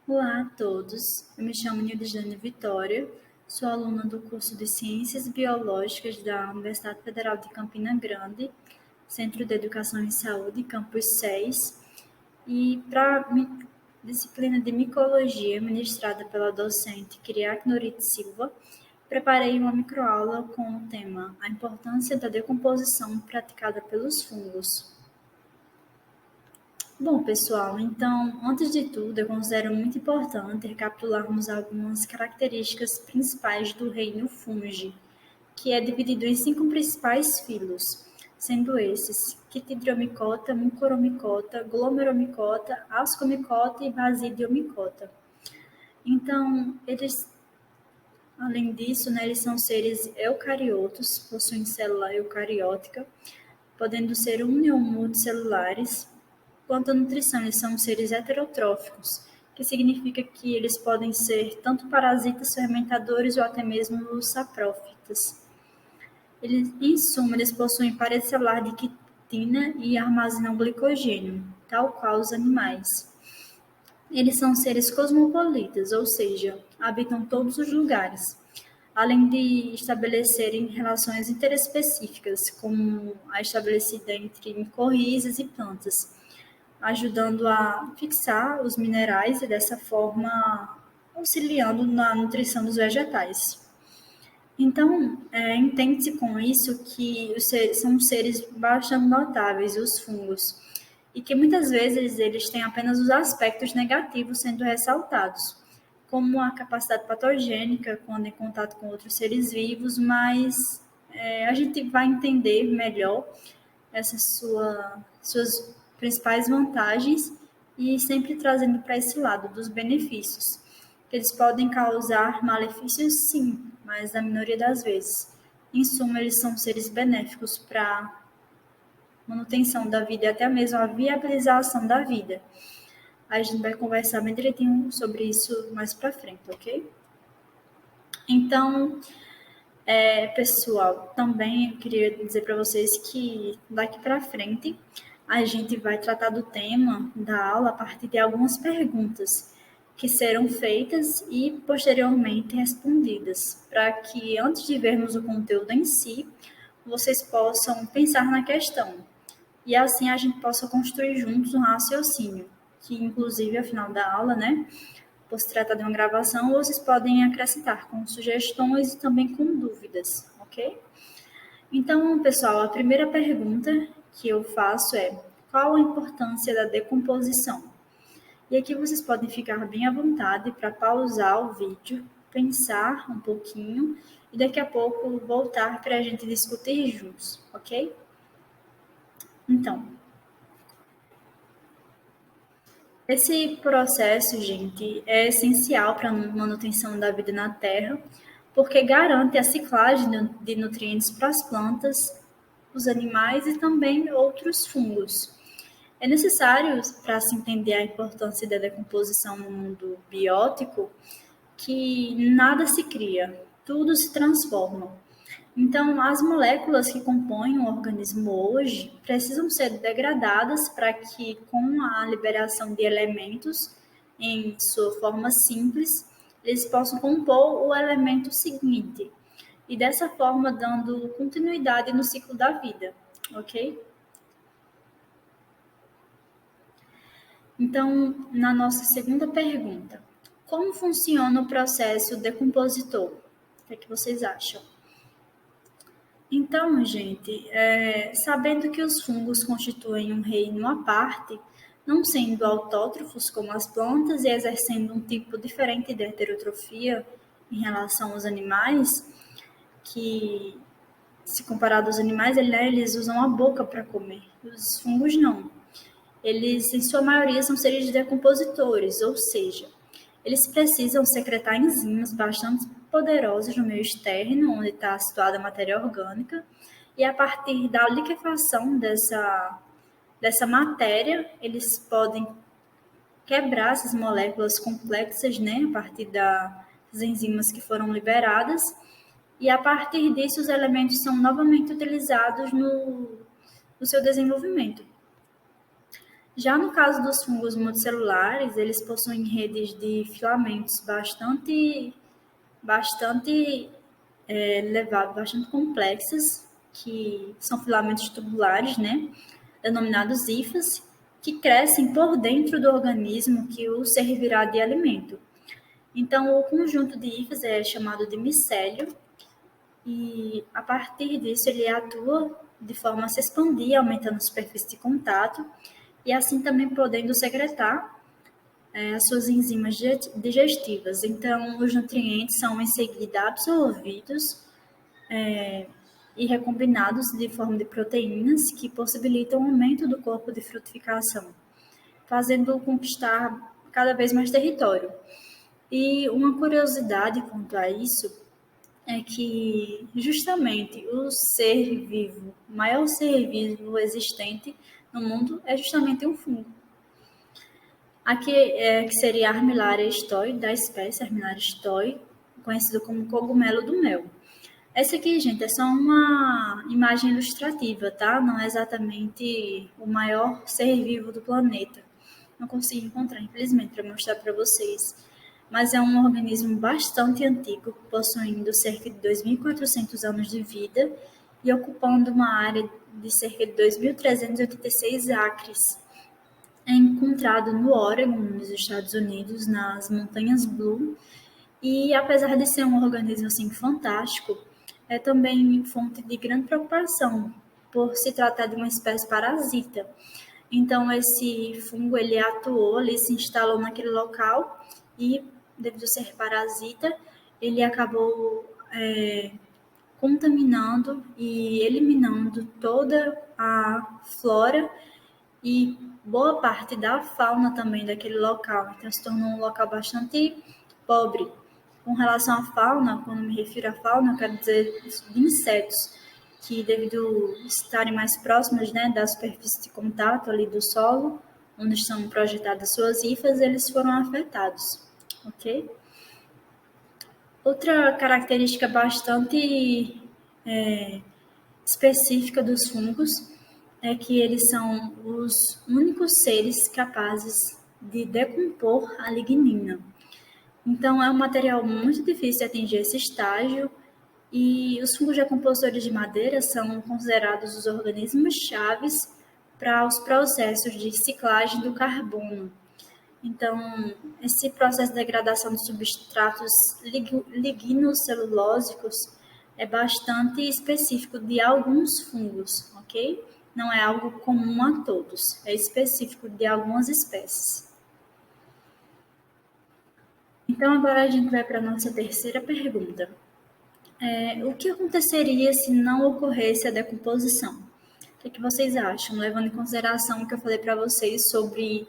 Olá a todos, eu me chamo Nilde Vitória, sou aluna do curso de Ciências Biológicas da Universidade Federal de Campina Grande, Centro de Educação em Saúde, Campus 6, e para a disciplina de Micologia, ministrada pela docente Kiriak Norit Silva, preparei uma microaula com o tema A Importância da Decomposição Praticada pelos Fungos. Bom, pessoal, então, antes de tudo, eu considero muito importante recapitularmos algumas características principais do reino Fungi, que é dividido em 5 principais filos, sendo esses Quitridromicota, Mucoromicota, Glomeromicota, Ascomicota e Basidiomicota. Então, além disso, eles são seres eucariotos, possuem célula eucariótica, podendo ser uni- ou multicelulares. Quanto à nutrição, eles são seres heterotróficos, que significa que eles podem ser tanto parasitas, fermentadores ou até mesmo saprófitas. Em suma, eles possuem parede celular de quitina e armazenam glicogênio, tal qual os animais. Eles são seres cosmopolitas, ou seja, habitam todos os lugares, além de estabelecerem relações interespecíficas, como a estabelecida entre micorrízas e plantas, ajudando a fixar os minerais e dessa forma auxiliando na nutrição dos vegetais. Então, entende-se com isso que são seres bastante notáveis, os fungos, e que muitas vezes eles têm apenas os aspectos negativos sendo ressaltados, como a capacidade patogênica quando em contato com outros seres vivos, mas a gente vai entender melhor essas suas principais vantagens e sempre trazendo para esse lado dos benefícios. Eles podem causar malefícios, sim, mas na minoria das vezes. Em suma, eles são seres benéficos para a manutenção da vida e até mesmo a viabilização da vida. A gente vai conversar bem direitinho sobre isso mais para frente, ok? Então, pessoal, também eu queria dizer para vocês que daqui para frente a gente vai tratar do tema da aula a partir de algumas perguntas que serão feitas e posteriormente respondidas, para que antes de vermos o conteúdo em si, vocês possam pensar na questão e assim a gente possa construir juntos um raciocínio, que inclusive ao final da aula, por se tratar de uma gravação, vocês podem acrescentar com sugestões e também com dúvidas, ok? Então, pessoal, a primeira pergunta que eu faço é: qual a importância da decomposição? E aqui vocês podem ficar bem à vontade para pausar o vídeo, pensar um pouquinho e daqui a pouco voltar para a gente discutir juntos, ok? Então, esse processo, gente, é essencial para a manutenção da vida na Terra, porque garante a ciclagem de nutrientes para as plantas, os animais e também outros fungos. É necessário, para se entender a importância da decomposição no mundo biótico, que nada se cria, tudo se transforma. Então, as moléculas que compõem o organismo hoje precisam ser degradadas para que, com a liberação de elementos em sua forma simples, eles possam compor o elemento seguinte, e dessa forma dando continuidade no ciclo da vida, ok? Então, na nossa segunda pergunta, como funciona o processo decompositor? O que é que vocês acham? Então, gente, sabendo que os fungos constituem um reino à parte, não sendo autótrofos como as plantas e exercendo um tipo diferente de heterotrofia em relação aos animais, que, se comparado aos animais, eles usam a boca para comer. Os fungos não. Eles, em sua maioria, são seres decompositores, ou seja, eles precisam secretar enzimas bastante poderosas no meio externo, onde está situada a matéria orgânica, e a partir da liquefação dessa matéria, eles podem quebrar essas moléculas complexas, a partir das enzimas que foram liberadas, e a partir disso os elementos são novamente utilizados no seu desenvolvimento. Já no caso dos fungos multicelulares, eles possuem redes de filamentos bastante bastante complexas, que são filamentos tubulares, né, denominados hifas, que crescem por dentro do organismo que o servirá de alimento. Então, o conjunto de hifas é chamado de micélio, e a partir disso ele atua de forma a se expandir, aumentando a superfície de contato, e assim também podendo secretar as suas enzimas digestivas. Então, os nutrientes são em seguida absorvidos e recombinados de forma de proteínas que possibilitam o aumento do corpo de frutificação, fazendo-o conquistar cada vez mais território. E uma curiosidade quanto a isso é que justamente o maior ser vivo existente no mundo é justamente um fungo. Aqui que seria a Armillaria stoi, da espécie Armillaria stoi, conhecido como cogumelo do mel. Essa aqui, gente, é só uma imagem ilustrativa, tá? Não é exatamente o maior ser vivo do planeta. Não consegui encontrar, infelizmente, para mostrar para vocês. Mas é um organismo bastante antigo, possuindo cerca de 2.400 anos de vida e ocupando uma área de cerca de 2.386 acres. É encontrado no Oregon, nos Estados Unidos, nas Montanhas Blue, e apesar de ser um organismo assim fantástico, é também fonte de grande preocupação por se tratar de uma espécie parasita. Então esse fungo ele atuou, ele se instalou naquele local e devido a ser parasita, ele acabou contaminando e eliminando toda a flora e boa parte da fauna também daquele local. Então se tornou um local bastante pobre. Com relação à fauna, quando me refiro à fauna, eu quero dizer de insetos, que devido estarem mais próximos, né, da superfície de contato ali do solo, onde estão projetadas suas hifas, eles foram afetados, ok? Outra característica bastante específica dos fungos é que eles são os únicos seres capazes de decompor a lignina. Então, é um material muito difícil de atingir esse estágio e os fungos decompositores de madeira são considerados os organismos chaves para os processos de ciclagem do carbono. Então, esse processo de degradação de substratos lignocelulósicos é bastante específico de alguns fungos, ok? Não é algo comum a todos, é específico de algumas espécies. Então, agora a gente vai para a nossa terceira pergunta. O que aconteceria se não ocorresse a decomposição? O que vocês acham, levando em consideração o que eu falei para vocês sobre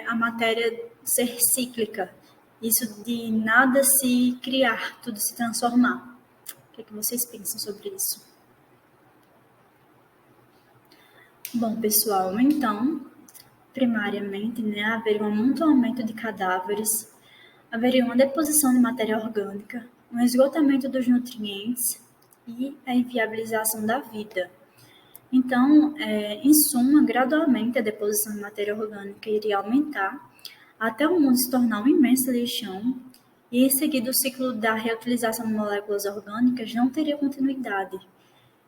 a matéria ser cíclica, isso de nada se criar, tudo se transformar? O que vocês pensam sobre isso? Bom, pessoal, então, primariamente, né, haveria um amontoamento de cadáveres, haveria uma deposição de matéria orgânica, um esgotamento dos nutrientes e a inviabilização da vida. Então, em suma, gradualmente a deposição de matéria orgânica iria aumentar até o mundo se tornar um imenso lixão e, em seguida, o ciclo da reutilização de moléculas orgânicas não teria continuidade.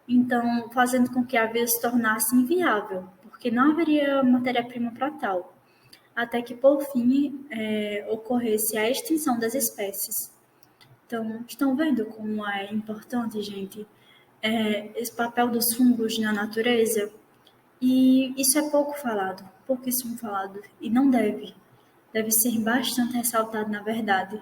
Então, fazendo com que a vida se tornasse inviável, porque não haveria matéria-prima para tal, até que, por fim, ocorresse a extinção das espécies. Então, estão vendo como é importante, gente, esse papel dos fungos na natureza? E isso é pouquíssimo falado, e não deve ser bastante ressaltado, na verdade.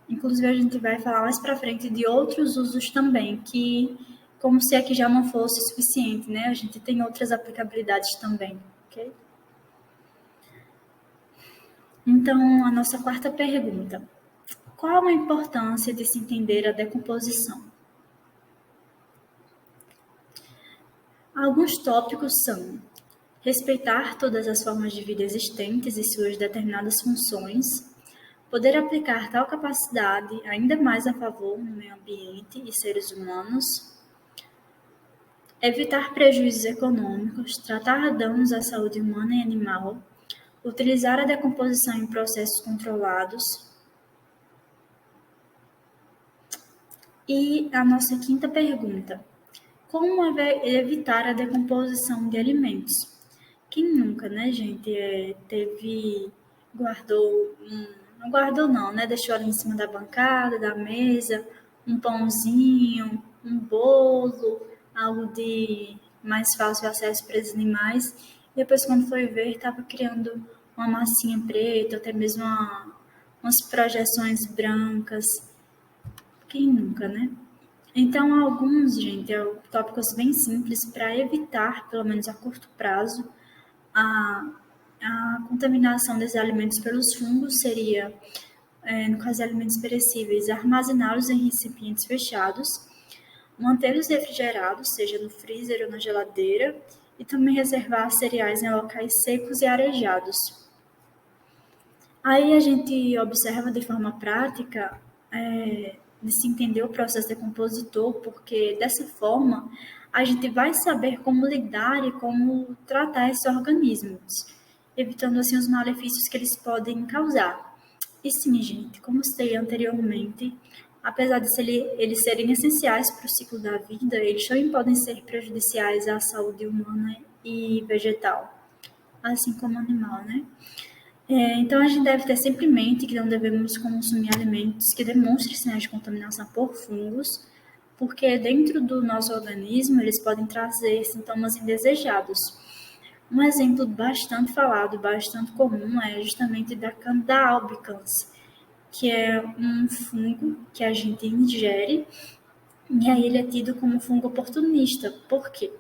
Inclusive, a gente vai falar mais para frente de outros usos também, que, como se aqui já não fosse suficiente, né? A gente tem outras aplicabilidades também, ok? Então, a nossa quarta pergunta. Qual a importância de se entender a decomposição? Alguns tópicos são respeitar todas as formas de vida existentes e suas determinadas funções, poder aplicar tal capacidade ainda mais a favor no meio ambiente e seres humanos, evitar prejuízos econômicos, tratar danos à saúde humana e animal, utilizar a decomposição em processos controlados. E a nossa quinta pergunta: como evitar a decomposição de alimentos? Quem nunca, né, gente, não guardou não, né, deixou ali em cima da bancada, da mesa, um pãozinho, um bolo, algo de mais fácil acesso para os animais, e depois quando foi ver, estava criando uma massinha preta, até mesmo umas projeções brancas. Quem nunca, né? Então, alguns, gente, tópicos bem simples para evitar, pelo menos a curto prazo, a, a contaminação desses alimentos pelos fungos seria, no caso de alimentos perecíveis, armazená-los em recipientes fechados, mantê-los refrigerados, seja no freezer ou na geladeira, e também reservar cereais em locais secos e arejados. Aí a gente observa de forma prática de se entender o processo decompositor, porque dessa forma a gente vai saber como lidar e como tratar esses organismos, evitando assim os malefícios que eles podem causar. E sim, gente, como citei anteriormente, apesar de eles serem essenciais para o ciclo da vida, eles também podem ser prejudiciais à saúde humana e vegetal, assim como animal, né? Então, a gente deve ter sempre em mente que não devemos consumir alimentos que demonstrem sinais de contaminação por fungos, porque dentro do nosso organismo eles podem trazer sintomas indesejados. Um exemplo bastante falado, bastante comum, é justamente da Candida albicans, que é um fungo que a gente ingere, e aí ele é tido como um fungo oportunista. Por quê?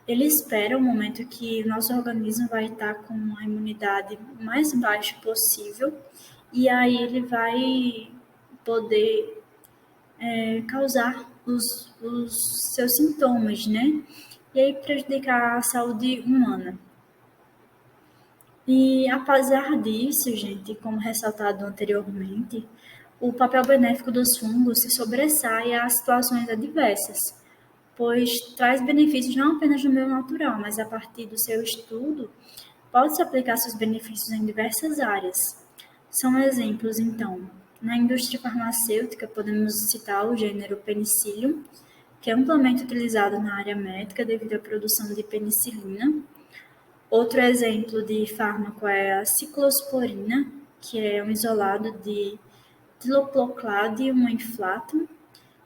Ele espera o momento que o nosso organismo vai estar com a imunidade mais baixa possível e aí ele vai poder causar os seus sintomas, né? E aí prejudicar a saúde humana. E apesar disso, gente, como ressaltado anteriormente, o papel benéfico dos fungos se sobressai a situações adversas, pois traz benefícios não apenas no meio natural, mas a partir do seu estudo, pode-se aplicar seus benefícios em diversas áreas. São exemplos, então, na indústria farmacêutica, podemos citar o gênero Penicillium, que é amplamente utilizado na área médica devido à produção de penicilina. Outro exemplo de fármaco é a ciclosporina, que é um isolado de Thiloplocladium inflatum,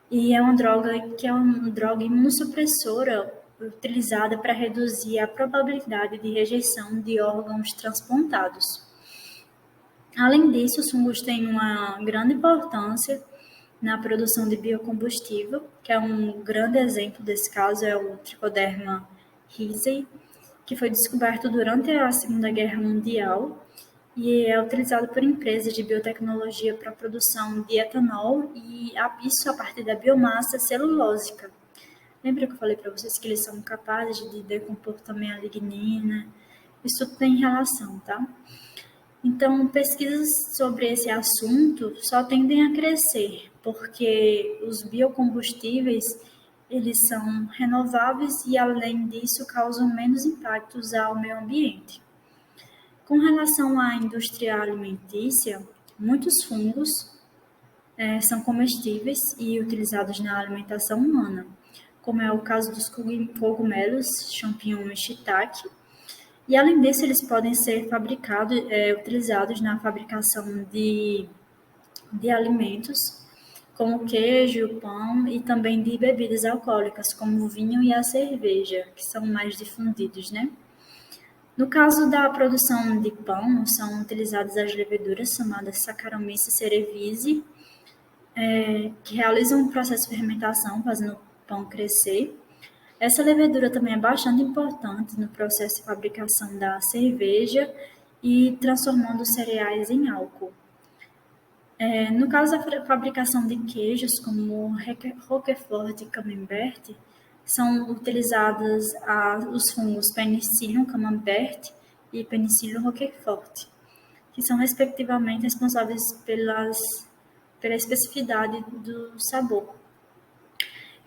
e é uma droga imunossupressora utilizada para reduzir a probabilidade de rejeição de órgãos transplantados. Além disso, os fungos têm uma grande importância na produção de biocombustível, que é um grande exemplo desse caso, é o Trichoderma rhisei, que foi descoberto durante a Segunda Guerra Mundial e é utilizado por empresas de biotecnologia para a produção de etanol e isso a partir da biomassa celulósica. Lembra que eu falei para vocês que eles são capazes de decompor também a lignina? Isso tem relação, tá? Então, pesquisas sobre esse assunto só tendem a crescer, porque os biocombustíveis, eles são renováveis e, além disso, causam menos impactos ao meio ambiente. Com relação à indústria alimentícia, muitos fungos são comestíveis e utilizados na alimentação humana, como é o caso dos cogumelos, champignon e shiitake. E além disso, eles podem ser utilizados na fabricação de alimentos, como queijo, pão e também de bebidas alcoólicas, como o vinho e a cerveja, que são mais difundidos, né? No caso da produção de pão, são utilizadas as leveduras chamadas Saccharomyces cerevisiae, que realizam um processo de fermentação, fazendo o pão crescer. Essa levedura também é bastante importante no processo de fabricação da cerveja e transformando os cereais em álcool. No caso da fabricação de queijos, como Roquefort e Camembert, são utilizados os fungos Penicillium camembert e Penicillium roquefort, que são respectivamente responsáveis pela especificidade do sabor.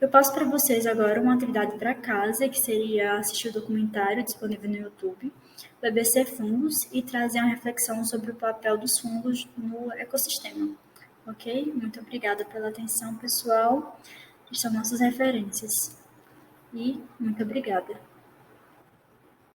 Eu passo para vocês agora uma atividade para casa, que seria assistir o documentário disponível no YouTube, BBC Fungos, e trazer uma reflexão sobre o papel dos fungos no ecossistema. Ok? Muito obrigada pela atenção, pessoal. São nossas referências. E muito obrigada.